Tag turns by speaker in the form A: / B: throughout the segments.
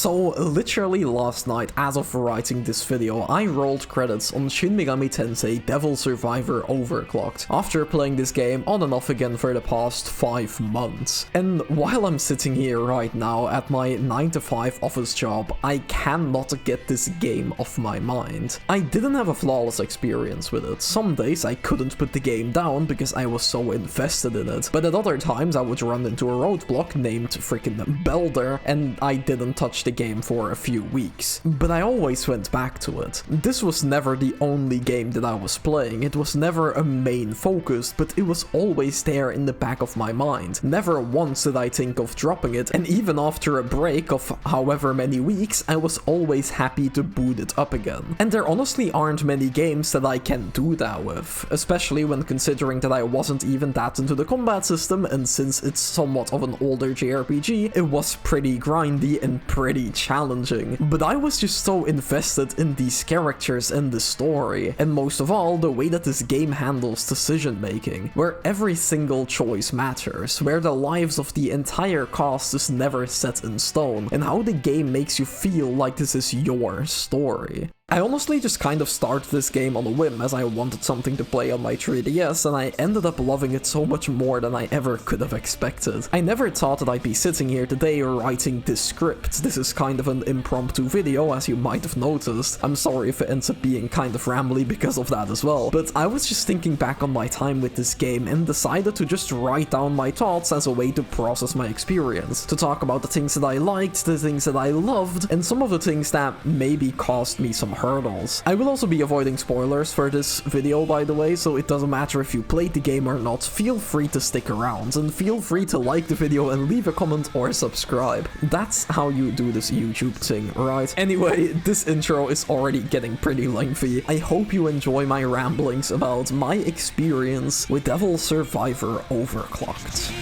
A: So literally last night, as of writing this video, I rolled credits on Shin Megami Tensei Devil Survivor Overclocked after playing this game on and off again for the past 5 months. And while I'm sitting here right now at my 9-to-5 office job, I cannot get this game off my mind. I didn't have a flawless experience with it. Some days I couldn't put the game down because I was so invested in it, but at other times I would run into a roadblock named freaking Belder and I didn't touch the game for a few weeks. But I always went back to it. This was never the only game that I was playing. It was never a main focus, but it was always there in the back of my mind. Never once did I think of dropping it, and even after a break of however many weeks, I was always happy to boot it up again. And there honestly aren't many games that I can do that with, especially when considering that I wasn't even that into the combat system, and since it's somewhat of an older JRPG, it was pretty grindy and pretty challenging. But I was just so invested in these characters and the story, and most of all, the way that this game handles decision making, where every single choice matters, where the lives of the entire cast is never set in stone, and how the game makes you feel like this is your story. I honestly just kind of started this game on a whim as I wanted something to play on my 3DS, and I ended up loving it so much more than I ever could have expected. I never thought that I'd be sitting here today writing this script. This is kind of an impromptu video, as you might have noticed. I'm sorry if it ends up being kind of rambly because of that as well, but I was just thinking back on my time with this game and decided to just write down my thoughts as a way to process my experience, to talk about the things that I liked, the things that I loved, and some of the things that maybe caused me some hurdles. I will also be avoiding spoilers for this video, by the way, so it doesn't matter if you played the game or not. Feel free to stick around, and feel free to like the video and leave a comment or subscribe. That's how you do this YouTube thing, right? Anyway, this intro is already getting pretty lengthy. I hope you enjoy my ramblings about my experience with Devil Survivor Overclocked.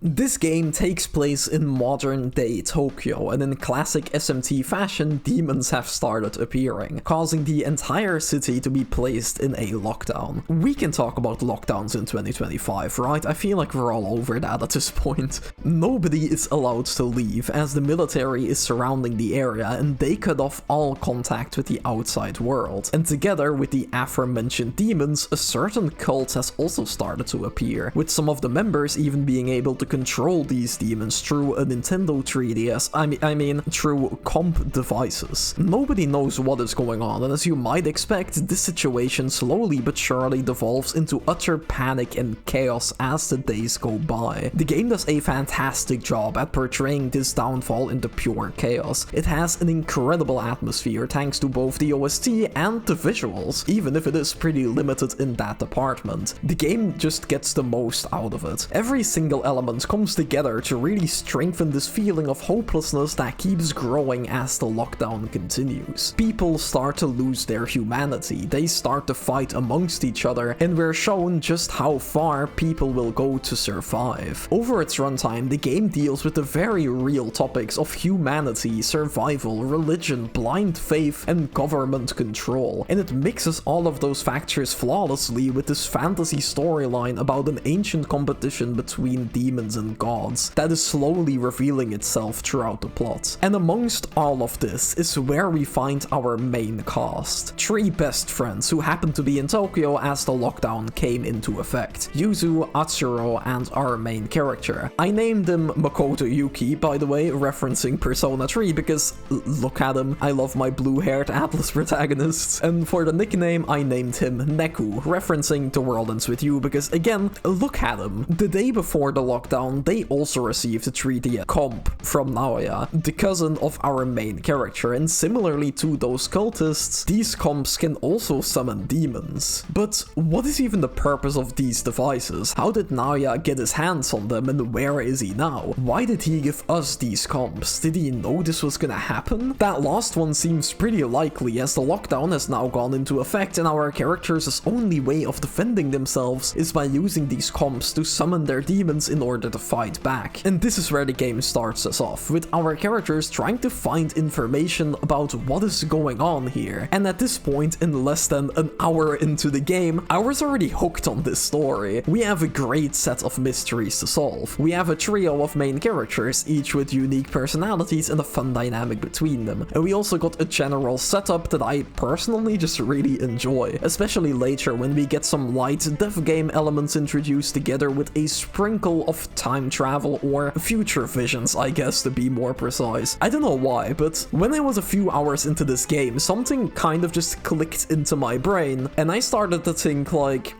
A: This game takes place in modern-day Tokyo, and in classic SMT fashion, demons have started appearing, causing the entire city to be placed in a lockdown. We can talk about lockdowns in 2025, right? I feel like we're all over that at this point. Nobody is allowed to leave, as the military is surrounding the area, and they cut off all contact with the outside world. And together with the aforementioned demons, a certain cult has also started to appear, with some of the members even being able to control these demons through a Nintendo 3DS, I mean through comp devices. Nobody knows what is going on, and as you might expect, this situation slowly but surely devolves into utter panic and chaos as the days go by. The game does a fantastic job at portraying this downfall into pure chaos. It has an incredible atmosphere thanks to both the OST and the visuals, even if it is pretty limited in that department. The game just gets the most out of it. Every single element comes together to really strengthen this feeling of hopelessness that keeps growing as the lockdown continues. People start to lose their humanity, they start to fight amongst each other, and we're shown just how far people will go to survive. Over its runtime, the game deals with the very real topics of humanity, survival, religion, blind faith, and government control, and it mixes all of those factors flawlessly with this fantasy storyline about an ancient competition between demons and gods that is slowly revealing itself throughout the plot. And amongst all of this is where we find our main cast. 3 best friends who happen to be in Tokyo as the lockdown came into effect. Yuzu, Atsuro, and our main character. I named him Makoto Yuki, by the way, referencing Persona 3 because look at him, I love my blue-haired Atlas protagonists. And for the nickname, I named him Neku, referencing The World Ends With You because again, look at him. The day before the lockdown, they also received a 3D comp from Naoya, the cousin of our main character, and similarly to those cultists, these comps can also summon demons. But what is even the purpose of these devices? How did Naoya get his hands on them, and where is he now? Why did he give us these comps? Did he know this was gonna happen? That last one seems pretty likely, as the lockdown has now gone into effect and our characters' only way of defending themselves is by using these comps to summon their demons in order order to fight back. And this is where the game starts us off, with our characters trying to find information about what is going on here. And at this point, in less than an hour into the game, I was already hooked on this story. We have a great set of mysteries to solve. We have a trio of main characters, each with unique personalities and a fun dynamic between them. And we also got a general setup that I personally just really enjoy, especially later when we get some light dev game elements introduced together with a sprinkle of time travel or future visions, I guess, to be more precise. I don't know why, but when I was a few hours into this game, something kind of just clicked into my brain, and I started to think like,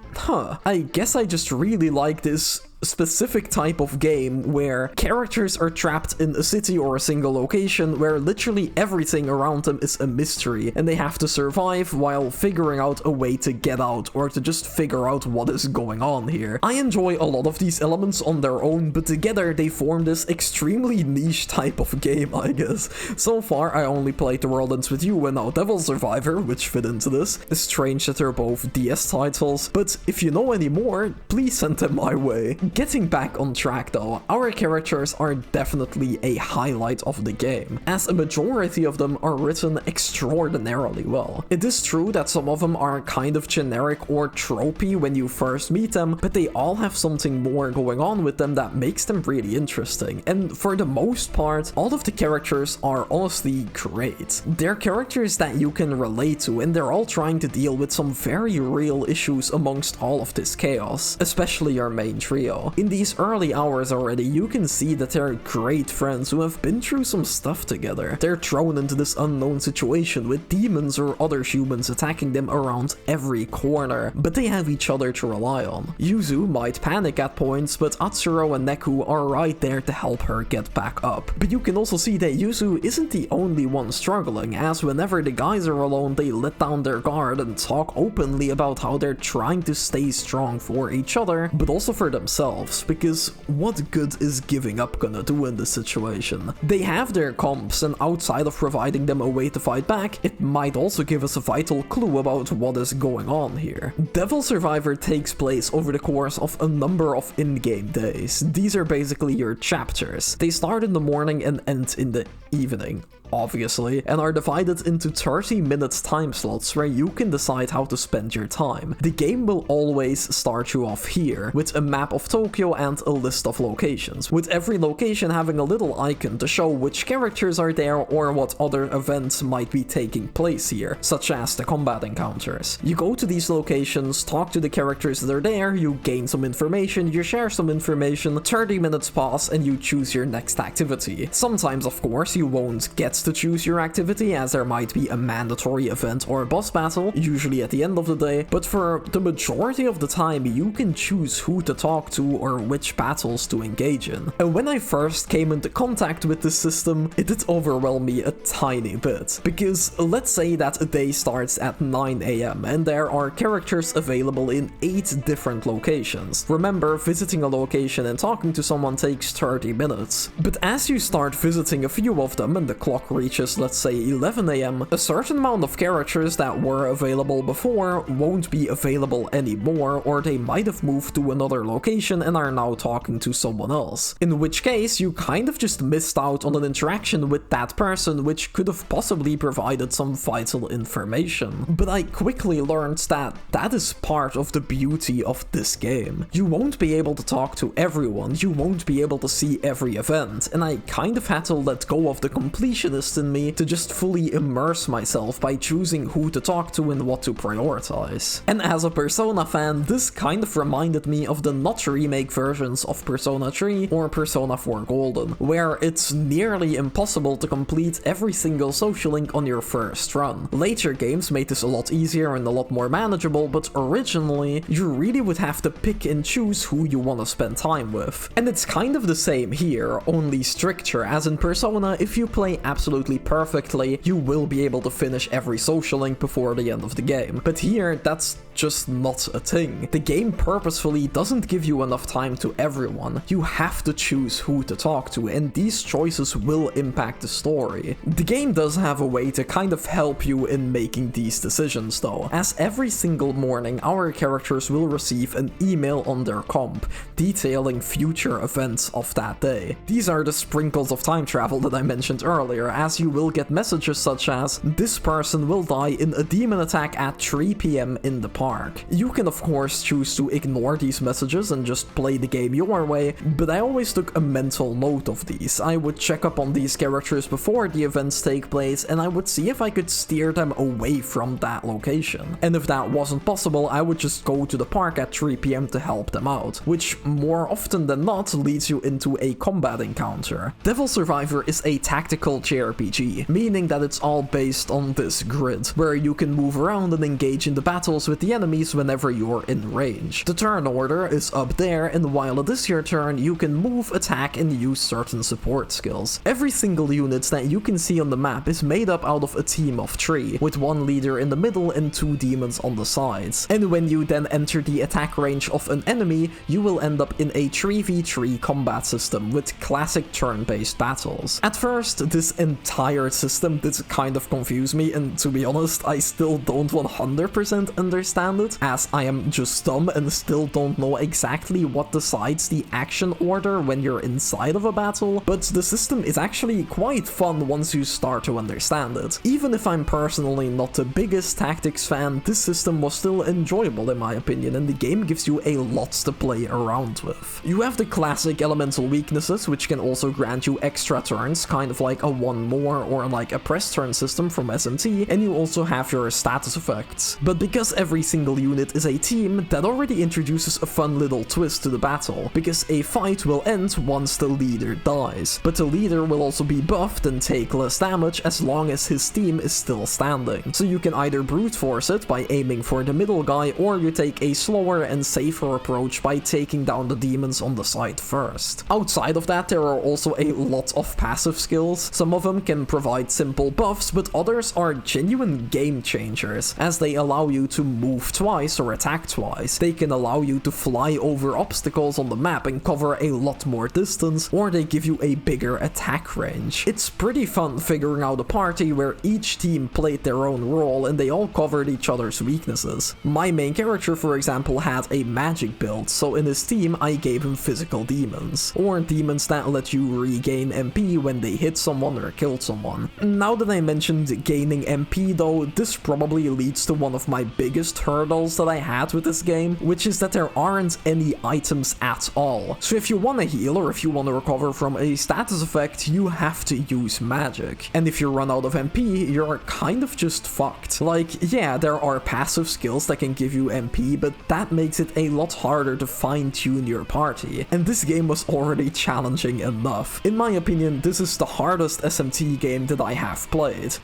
A: I guess I just really like this specific type of game where characters are trapped in a city or a single location where literally everything around them is a mystery and they have to survive while figuring out a way to get out or to just figure out what is going on here. I enjoy a lot of these elements on their own, but together they form this extremely niche type of game, I guess. So far I only played The World Ends With You and now Devil Survivor, which fit into this. It's strange that they're both DS titles, but if you know any more, please send them my way. Getting back on track though, our characters are definitely a highlight of the game, as a majority of them are written extraordinarily well. It is true that some of them are kind of generic or tropey when you first meet them, but they all have something more going on with them that makes them really interesting, and for the most part, all of the characters are honestly great. They're characters that you can relate to, and they're all trying to deal with some very real issues amongst all of this chaos, especially our main trio. In these early hours already, you can see that they're great friends who have been through some stuff together. They're thrown into this unknown situation with demons or other humans attacking them around every corner, but they have each other to rely on. Yuzu might panic at points, but Atsuro and Neku are right there to help her get back up. But you can also see that Yuzu isn't the only one struggling, as whenever the guys are alone, they let down their guard and talk openly about how they're trying to stay strong for each other, but also for themselves, because what good is giving up gonna do in this situation? They have their comps, and outside of providing them a way to fight back, it might also give us a vital clue about what is going on here. Devil Survivor takes place over the course of a number of in-game days. These are basically your chapters. They start in the morning and end in the evening, obviously, and are divided into 30-minute time slots where you can decide how to spend your time. The game will always start you off here, with a map of Tokyo and a list of locations, with every location having a little icon to show which characters are there or what other events might be taking place here, such as the combat encounters. You go to these locations, talk to the characters that are there, you gain some information, you share some information, 30 minutes pass, and you choose your next activity. Sometimes, of course, you won't get to choose your activity, as there might be a mandatory event or a boss battle, usually at the end of the day, but for the majority of the time you can choose who to talk to or which battles to engage in. And when I first came into contact with this system, it did overwhelm me a tiny bit, because let's say that a day starts at 9 AM and there are characters available in 8 different locations. Remember, visiting a location and talking to someone takes 30 minutes, but as you start visiting a few of them and the clock reaches, let's say, 11 AM, a certain amount of characters that were available before won't be available anymore, or they might have moved to another location and are now talking to someone else. In which case, you kind of just missed out on an interaction with that person, which could have possibly provided some vital information. But I quickly learned that that is part of the beauty of this game. You won't be able to talk to everyone, you won't be able to see every event, and I kind of had to let go of the completionist in me to just fully immerse myself by choosing who to talk to and what to prioritize. And as a Persona fan, this kind of reminded me of the not remake versions of Persona 3 or Persona 4 Golden, where it's nearly impossible to complete every single social link on your first run. Later games made this a lot easier and a lot more manageable, but originally you really would have to pick and choose who you want to spend time with. And it's kind of the same here, only stricter, as in Persona, if you play absolutely perfectly, you will be able to finish every social link before the end of the game. But here, that's just not a thing. The game purposefully doesn't give you enough time to everyone. You have to choose who to talk to, and these choices will impact the story. The game does have a way to kind of help you in making these decisions though, as every single morning our characters will receive an email on their comp detailing future events of that day. These are the sprinkles of time travel that I mentioned earlier, as you will get messages such as, this person will die in a demon attack at 3 PM in the park. You can of course choose to ignore these messages and just play the game your way, but I always took a mental note of these. I would check up on these characters before the events take place, and I would see if I could steer them away from that location. And if that wasn't possible, I would just go to the park at 3 PM to help them out, which more often than not leads you into a combat encounter. Devil Survivor is a tactical JRPG, meaning that it's all based on this grid, where you can move around and engage in the battles with the enemies whenever you're in range. The turn order is up there, and while it is your turn, you can move, attack, and use certain support skills. Every single unit that you can see on the map is made up out of a team of 3, with one leader in the middle and 2 demons on the sides. And when you then enter the attack range of an enemy, you will end up in a 3v3 combat system with classic turn-based battles. At first, this entire system did kind of confuse me, and to be honest, I still don't 100% understand it, as I am just dumb and still don't know exactly what decides the action order when you're inside of a battle, but the system is actually quite fun once you start to understand it. Even if I'm personally not the biggest tactics fan, this system was still enjoyable in my opinion, and the game gives you a lot to play around with. You have the classic elemental weaknesses, which can also grant you extra turns, kind of like a one more or like a press turn system from SMT, and you also have your status effects. But because every single unit is a team, that already introduces a fun little twist to the battle, because a fight will end once the leader dies, but the leader will also be buffed and take less damage as long as his team is still standing. So you can either brute force it by aiming for the middle guy, or you take a slower and safer approach by taking down the demons on the side first. Outside of that, there are also a lot of passive skills. Some of them can provide simple buffs, but others are genuine game changers, as they allow you to move twice or attack twice. They can allow you to fly over obstacles on the map and cover a lot more distance, or they give you a bigger attack range. It's pretty fun figuring out a party where each team played their own role and they all covered each other's weaknesses. My main character, for example, had a magic build, so in his team I gave him physical demons, or demons that let you regain MP when they hit someone or killed someone. Now that I mentioned gaining MP though, this probably leads to one of my biggest hurdles that I had with this game, which is that there aren't any items at all. So if you want to heal or if you want to recover from a status effect, you have to use magic. And if you run out of MP, you're kind of just fucked. Like, yeah, there are passive skills that can give you MP, but that makes it a lot harder to fine-tune your party. And this game was already challenging enough. In my opinion, this is the hardest SMT game that I have played.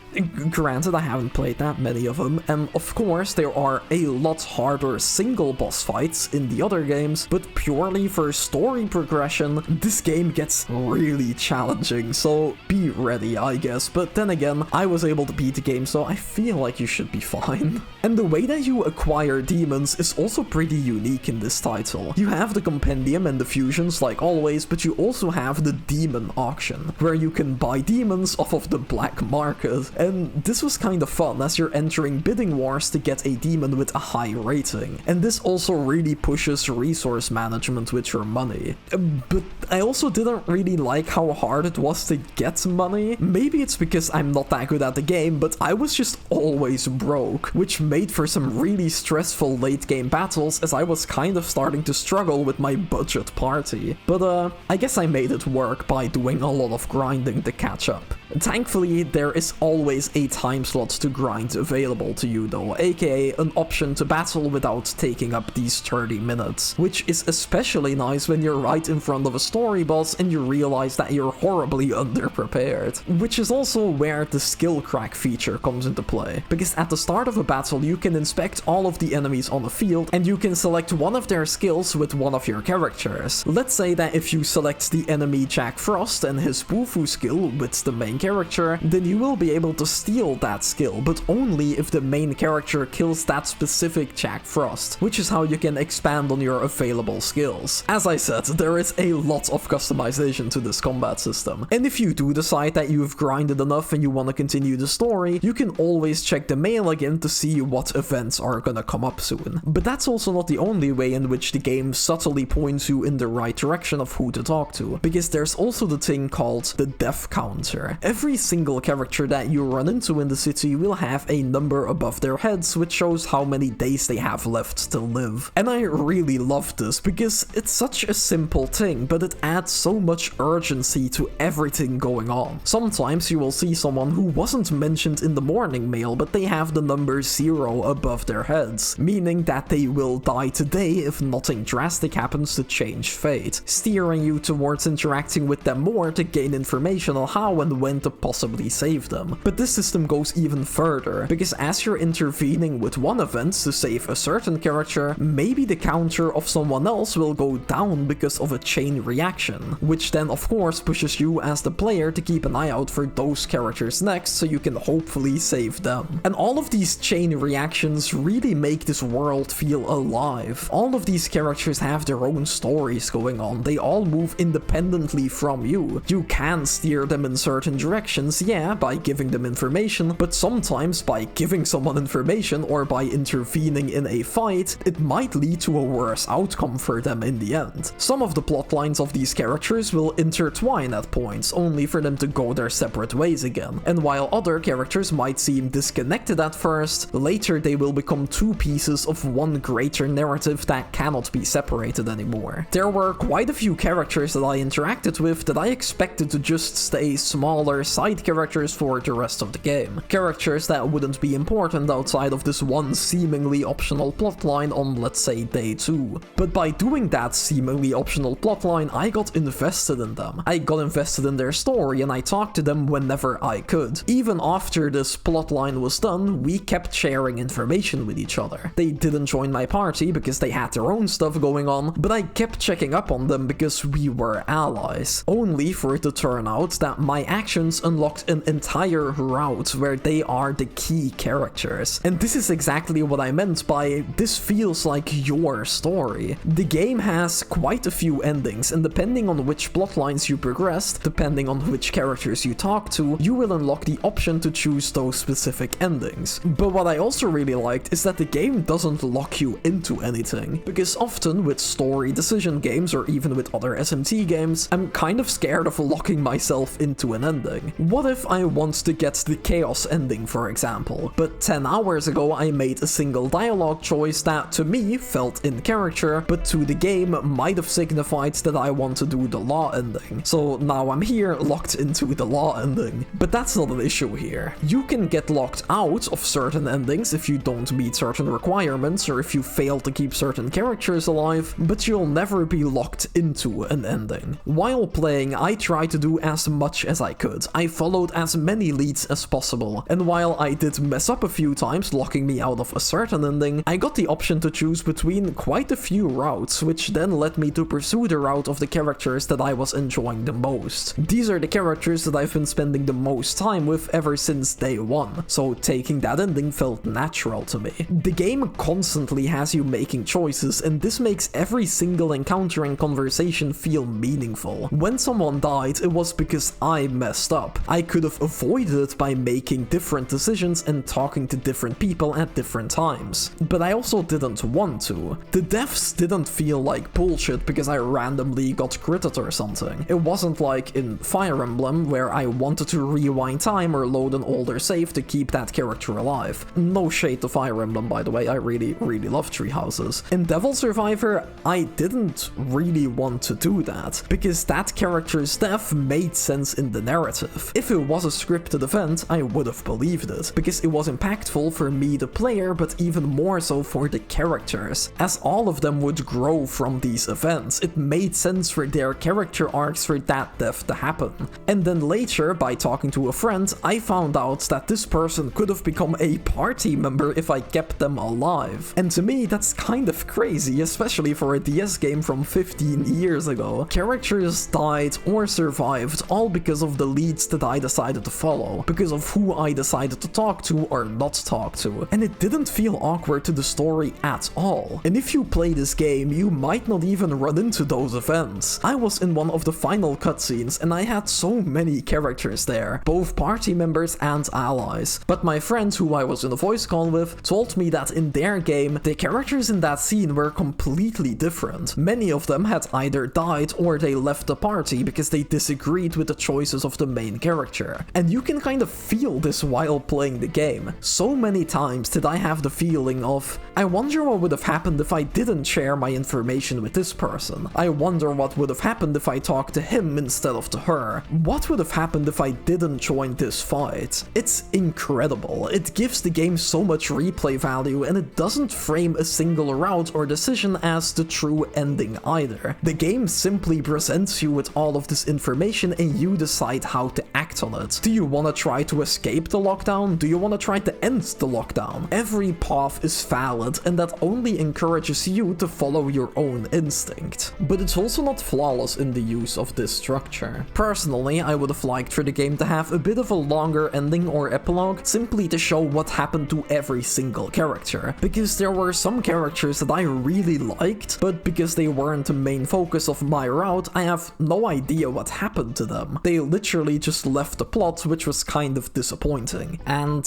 A: Granted, I haven't played that many of them, and of course there are a lot harder single boss fights in the other games, but purely for story progression, this game gets really challenging, so be ready, I guess. But then again, I was able to beat the game, so I feel like you should be fine. And the way that you acquire demons is also pretty unique in this title. You have the compendium and the fusions like always, but you also have the demon auction, where you can buy demons off of the black market. And this was kind of fun, as you're entering bidding wars to get a demon with a high rating. And this also really pushes resource management with your money. But I also didn't really like how hard it was to get money. Maybe it's because I'm not that good at the game, but I was just always broke, which made for some really stressful late game battles, as I was kind of starting to struggle with my budget party. But I guess I made it work by doing a lot of grinding to catch up. Thankfully, there is always a time slot to grind available to you though, aka an option to battle without taking up these 30 minutes, which is especially nice when you're right in front of a story boss and you realize that you're horribly underprepared. Which is also where the skill crack feature comes into play, because at the start of a battle you can inspect all of the enemies on the field and you can select one of their skills with one of your characters. Let's say that if you select the enemy Jack Frost and his Wufu skill with the main character, then you will be able to steal that skill, but only if the main character kills that specific Jack Frost, which is how you can expand on your available skills. As I said, there is a lot of customization to this combat system, and if you do decide that you've grinded enough and you want to continue the story, you can always check the mail again to see what events are gonna come up soon. But that's also not the only way in which the game subtly points you in the right direction of who to talk to, because there's also the thing called the death counter. Every single character that you run into in the city will have a number above their heads, which shows how many days they have left to live. And I really love this because it's such a simple thing, but it adds so much urgency to everything going on. Sometimes you will see someone who wasn't mentioned in the morning mail, but they have the number 0 above their heads, meaning that they will die today if nothing drastic happens to change fate, steering you towards interacting with them more to gain information on how and when to possibly save them. But this system goes even further, because as you're intervening with one event to save a certain character, maybe the counter of someone else will go down because of a chain reaction, which then of course pushes you as the player to keep an eye out for those characters next so you can hopefully save them. And all of these chain reactions really make this world feel alive. All of these characters have their own stories going on, they all move independently from you. You can steer them in certain directions, yeah, by giving them information, but sometimes by giving someone information or by intervening in a fight, it might lead to a worse outcome for them in the end. Some of the plotlines of these characters will intertwine at points, only for them to go their separate ways again. And while other characters might seem disconnected at first, later they will become two pieces of one greater narrative that cannot be separated anymore. There were quite a few characters that I interacted with that I expected to just stay smaller side characters for the rest of the game. Characters that wouldn't be important outside of this one seemingly optional plotline on, let's say, day 2. But by doing that seemingly optional plotline, I got invested in them. I got invested in their story and I talked to them whenever I could. Even after this plotline was done, we kept sharing information with each other. They didn't join my party because they had their own stuff going on, but I kept checking up on them because we were allies, only for it to turn out that my actions unlocked an entire route where they are the key characters. And this is exactly what I meant by this feels like your story. The game has quite a few endings, and depending on which plotlines you progressed, depending on which characters you talk to, you will unlock the option to choose those specific endings. But what I also really liked is that the game doesn't lock you into anything, because often with story decision games or even with other SMT games, I'm kind of scared of locking myself into an ending. What if I want to get the chaos ending, for example, but 10 hours ago I made a single dialogue choice that to me felt in character, but to the game might have signified that I want to do the law ending. So now I'm here locked into the law ending. But that's not an issue here. You can get locked out of certain endings if you don't meet certain requirements or if you fail to keep certain characters alive, but you'll never be locked into an ending. While playing, I tried to do as much as I could. I followed as many leads as possible, and while I did mess up a few times locking me out of a certain ending, I got the option to choose between quite a few routes, which then led me to pursue the route of the characters that I was enjoying the most. These are the characters that I've been spending the most time with ever since day one, so taking that ending felt natural to me. The game constantly has you making choices, and this makes every single encounter and conversation feel meaningful. When someone died, it was because I messed up. I could have avoided it by making different decisions and talking to different people at different times, but I also didn't want to. The deaths didn't feel like bullshit because I randomly got critted or something. It wasn't like in Fire Emblem where I wanted to rewind time or load an older save to keep that character alive. No shade to Fire Emblem, by the way, I really love tree houses. In Devil Survivor, I didn't really want to do that, because that character's death made sense in the narrative. If it was a scripted event, I would have believed it, because it was impactful for me the player, but even more so for the characters, as all of them would grow from these events. It made sense for their character arcs for that death to happen. And then later, by talking to a friend, I found out that this person could have become a party member if I kept them alive. And to me, that's kind of crazy, especially for a DS game from 15 years ago. Characters died or survived all because of the leads that I decided to follow, because of who I decided to talk to or not talk to, and it didn't feel awkward to the story at all. And if you play this game, you might not even run into those events. I was in one of the final cutscenes and I had so many characters there, both party members and allies, but my friend who I was in a voice call with told me that in their game, the characters in that scene were completely different. Many of them had either died or they left the party because they disagreed with the choices of the main character. And you can kind of feel this while playing the game. So many times did I have the feeling of, I wonder what would have happened if I didn't share my information with this person. I wonder what would have happened if I talked to him instead of to her. What would have happened if I didn't join this fight? It's incredible. It gives the game so much replay value, and it doesn't frame a single route or decision as the true ending either. The game simply presents you with all of this information and you decide how to act on it. Do you want to try to escape the lockdown? Do you want to try to end the lockdown? Every path is valid, and that only encourages you to follow your own instinct. But it's also not flawless in the use of this structure. Personally, I would have liked for the game to have a bit of a longer ending or epilogue, simply to show what happened to every single character, because there were some characters that I really liked, but because they weren't the main focus of my route, I have no idea what happened to them. They literally just left the plot, which was kind of disappointing. I'm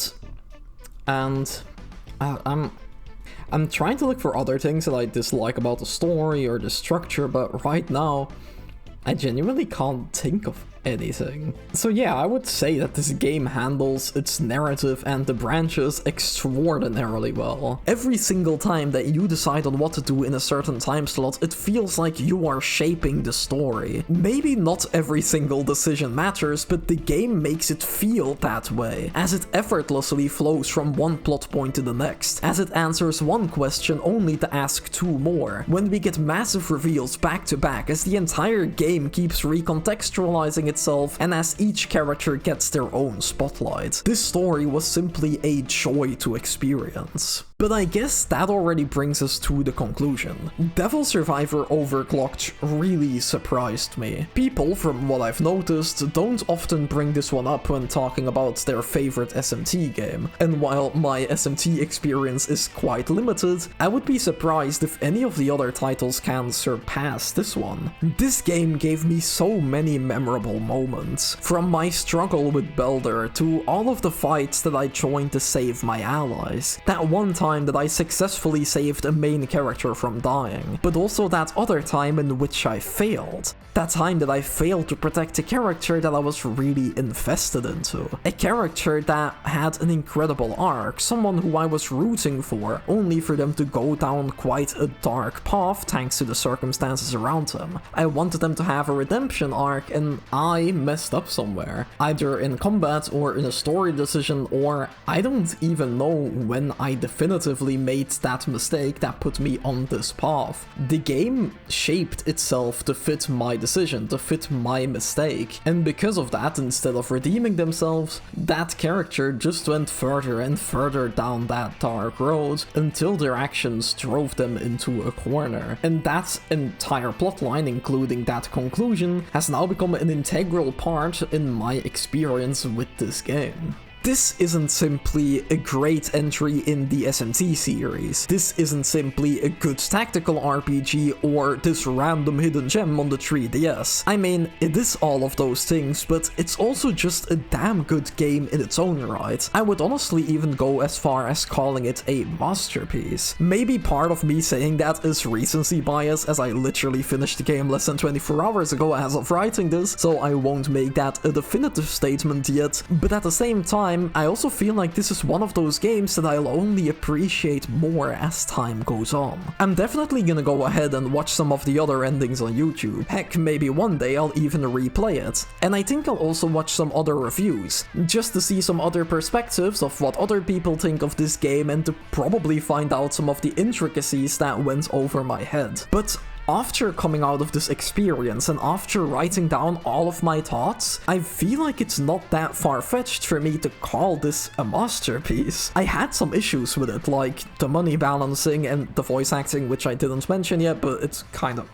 A: trying to look for other things that I dislike about the story or the structure, but right now, I genuinely can't think of anything. So yeah, I would say that this game handles its narrative and the branches extraordinarily well. Every single time that you decide on what to do in a certain time slot, it feels like you are shaping the story. Maybe not every single decision matters, but the game makes it feel that way, as it effortlessly flows from one plot point to the next, as it answers one question only to ask two more, when we get massive reveals back to back, as the entire game keeps recontextualizing itself and as each character gets their own spotlight. This story was simply a joy to experience. But I guess that already brings us to the conclusion. Devil Survivor Overclocked really surprised me. People, from what I've noticed, don't often bring this one up when talking about their favorite SMT game, and while my SMT experience is quite limited, I would be surprised if any of the other titles can surpass this one. This game gave me so many memorable moments, from my struggle with Belder to all of the fights that I joined to save my allies, that one time that I successfully saved a main character from dying, but also that other time in which I failed. That time that I failed to protect a character that I was really invested into. A character that had an incredible arc, someone who I was rooting for, only for them to go down quite a dark path thanks to the circumstances around them. I wanted them to have a redemption arc and I messed up somewhere, either in combat or in a story decision, or I don't even know when I definitively made that mistake that put me on this path. The game shaped itself to fit my decision, to fit my mistake, and because of that, instead of redeeming themselves, that character just went further and further down that dark road until their actions drove them into a corner. And that entire plotline, including that conclusion, has now become an integral part in my experience with this game. This isn't simply a great entry in the SMT series. This isn't simply a good tactical RPG or this random hidden gem on the 3DS. I mean, it is all of those things, but it's also just a damn good game in its own right. I would honestly even go as far as calling it a masterpiece. Maybe part of me saying that is recency bias, as I literally finished the game less than 24 hours ago as of writing this, so I won't make that a definitive statement yet, but at the same time, I also feel like this is one of those games that I'll only appreciate more as time goes on. I'm definitely gonna go ahead and watch some of the other endings on YouTube. Heck, maybe one day I'll even replay it. And I think I'll also watch some other reviews, just to see some other perspectives of what other people think of this game and to probably find out some of the intricacies that went over my head. But after coming out of this experience and after writing down all of my thoughts, I feel like it's not that far-fetched for me to call this a masterpiece. I had some issues with it, like the money balancing and the voice acting, which I didn't mention yet, but it's kind of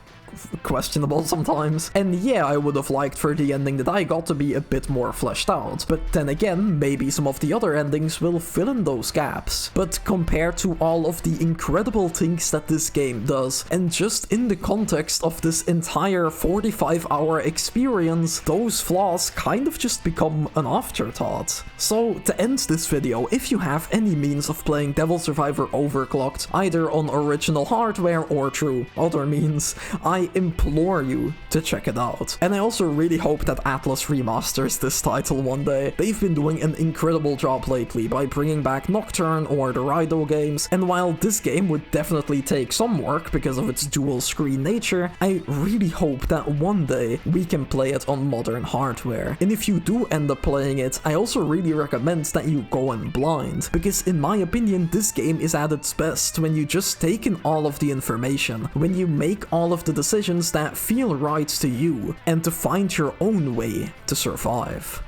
A: questionable sometimes. And yeah, I would have liked for the ending that I got to be a bit more fleshed out, but then again, maybe some of the other endings will fill in those gaps. But compared to all of the incredible things that this game does, and just in the context of this entire 45-hour experience, those flaws kind of just become an afterthought. So to end this video, if you have any means of playing Devil Survivor Overclocked, either on original hardware or through other means, I implore you to check it out. And I also really hope that Atlus remasters this title one day. They've been doing an incredible job lately by bringing back Nocturne or the Raido games, and while this game would definitely take some work because of its dual screen nature, I really hope that one day we can play it on modern hardware. And if you do end up playing it, I also really recommend that you go in blind, because in my opinion this game is at its best when you just take in all of the information, when you make all of the decisions that feel right to you, and to find your own way to survive.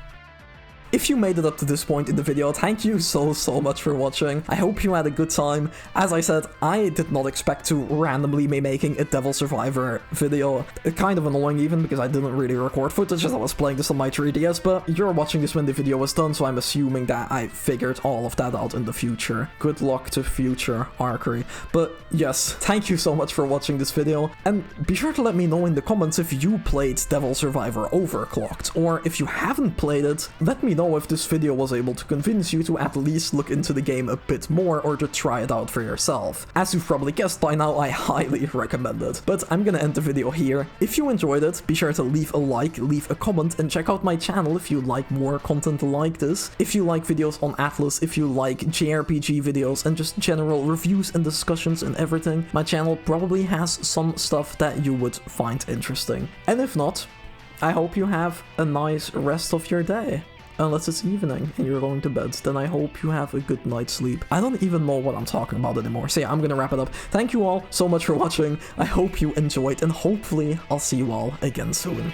A: If you made it up to this point in the video, thank you so much for watching. I hope you had a good time. As I said, I did not expect to randomly be making a Devil Survivor video. Kind of annoying even, because I didn't really record footage as I was playing this on my 3DS, but you're watching this when the video was done, so I'm assuming that I figured all of that out in the future. Good luck to future archery. But yes, thank you so much for watching this video, and be sure to let me know in the comments if you played Devil Survivor Overclocked, or if you haven't played it, let me know if this video was able to convince you to at least look into the game a bit more or to try it out for yourself. As you've probably guessed by now, I highly recommend it. But I'm gonna end the video here. If you enjoyed it, be sure to leave a like, leave a comment, and check out my channel if you like more content like this. If you like videos on Atlus, if you like JRPG videos and just general reviews and discussions and everything, my channel probably has some stuff that you would find interesting. And if not, I hope you have a nice rest of your day. Unless it's evening and you're going to bed, then I hope you have a good night's sleep. I don't even know what I'm talking about anymore, so yeah, I'm gonna wrap it up. Thank you all so much for watching, I hope you enjoyed, and hopefully I'll see you all again soon.